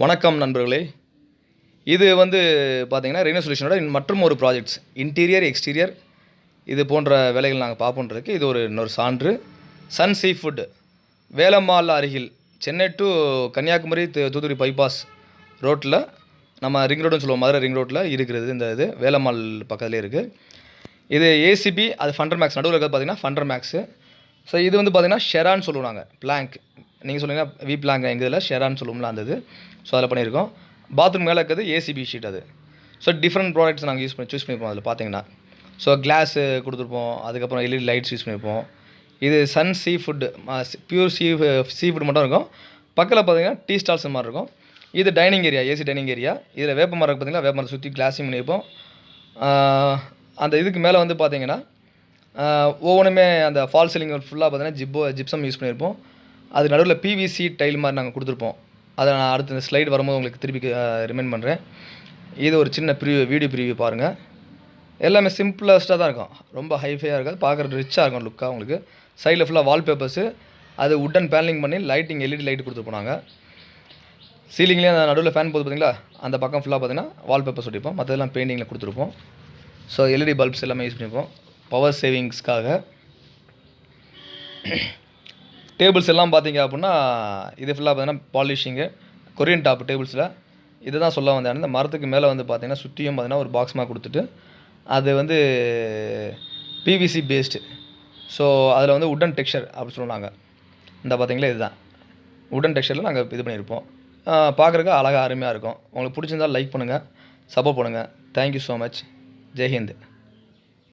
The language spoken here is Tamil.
வணக்கம் நண்பர்களே. இது பார்த்தீங்கன்னா ரெய்னோ சொல்யூஷனோட மற்றும் ஒரு ப்ராஜெக்ட்ஸ் இன்டீரியர், எக்ஸ்டீரியர் இது போன்ற வேலைகள் நாங்கள் பார்ப்போன்றதுக்கு இது இன்னொரு சான்று. சன் சீ ஃபுட் வேலம்மாள் அருகில் சென்னை டு கன்னியாகுமரி தூத்துக்குடி பைபாஸ் ரோட்டில் நம்ம ரிங் ரோடுன்னு சொல்லுவோம், மதுரை ரிங் ரோட்டில் இருக்கிறது. இது வேலம்மாள் பக்கத்துலேயே இருக்குது. இது ஏசிபி, அது ஃபண்டர் மேக்ஸ் நடுவில் இருக்கிறது பார்த்தீங்கன்னா ஃபண்டர் மேக்ஸு. ஸோ இது பார்த்தீங்கன்னா ஷெரான்னு சொல்லுவாங்க, பிளாங்க். நீங்கள் சொல்லுங்கள் வி பிளாங்க், எங்கள் இதில் ஷெரான்னு சொல்லுவோம்ல அந்த இது. ஸோ அதில் பண்ணியிருக்கோம். பாத்ரூம் மேலே இருக்கிறது ஏசிபி ஷீட். அது ஸோ டிஃப்ரெண்ட் ப்ராடக்ட்ஸ் நாங்கள் சூஸ் பண்ணியிருப்போம் அதில் பார்த்தீங்கன்னா. ஸோ கிளாஸு கொடுத்துருப்போம், அதுக்கப்புறம் எல்இடி லைட்ஸ் யூஸ் பண்ணியிருப்போம். இது சன் சீ ஃபுட்டு, பியூர் சீ ஃபுட் மட்டும் இருக்கும். பக்கத்தில் பார்த்தீங்கன்னா டீ ஸ்டால்ஸ் மாதிரி இருக்கும். இது dining area, AC dining area. இதில் வேப்ப மரம் பார்த்தீங்கன்னா வேப்ப மரத்தை சுற்றி கிளாஸிங் பண்ணியிருப்போம். அந்த இதுக்கு மேலே பார்த்தீங்கன்னா ஒவ்வொன்றுமே அந்த ஃபால் சீலிங் ஃபுல்லாக பார்த்தீங்கன்னா ஜிப்சம் யூஸ் பண்ணியிருப்போம். அது நடுவில் பிவிசி டைல் மாதிரி நாங்கள் கொடுத்துருப்போம். அதை நான் அடுத்த இந்த ஸ்லைடு வரும்போது உங்களுக்கு திருப்பி ரிமைண்ட் பண்ணுறேன். இது ஒரு சின்ன வீடியோ ப்ரிவியூ பாருங்கள். எல்லாமே சிம்பிளஸ்ட்டாக தான் இருக்கும், ரொம்ப ஹைஃபையாக இருக்காது, பார்க்குறது ரிச்சாக இருக்கும் லுக்காக உங்களுக்கு. சைடில் ஃபுல்லாக வால்பேப்பர்ஸு, அது உட்டன் பேனலிங் பண்ணி லைட்டிங் எல்இடி லைட் கொடுத்துருப்போம் நாங்கள். சீலிங்லேயே அந்த நடுவில் ஃபேன் போது பார்த்தீங்களா, அந்த பக்கம் ஃபுல்லாக பார்த்தீங்கன்னா வால்பேப்பர்ஸ் ஒட்டிப்போம், மற்றதெல்லாம் பெயிண்டிங்கில் கொடுத்துருப்போம். ஸோ எல்இடி பல்ப்ஸ் எல்லாமே யூஸ் பண்ணிப்போம் பவர் சேவிங்ஸ்க்காக. டேபிள்ஸ் எல்லாம் பார்த்தீங்க அப்படின்னா இது ஃபுல்லாக பார்த்தீங்கன்னா பாலிஷிங்கு, கொரியன் டாப் டேபிள்ஸில். இதை தான் சொல்ல வந்தேன். இந்த மரத்துக்கு மேலே பார்த்தீங்கன்னா சுற்றியும் பார்த்தீங்கன்னா ஒரு பாக்ஸ் மாதிரி கொடுத்துட்டு அது பிவிசி பேஸ்டு. ஸோ அதில் உட்டன் டெக்ஸ்சர் அப்படி சொல்லுவாங்க. இந்த பார்த்தீங்களா இதுதான் உட்டன் டெக்ஸ்சரில் நாங்கள் இது பண்ணியிருப்போம். பார்க்குறதுக்கு அழகாக அருமையாக இருக்கும். உங்களுக்கு பிடிச்சிருந்தால் லைக் பண்ணுங்கள், சப்போர்ட் பண்ணுங்கள். Thank you so much. ஜெய்ஹிந்த்.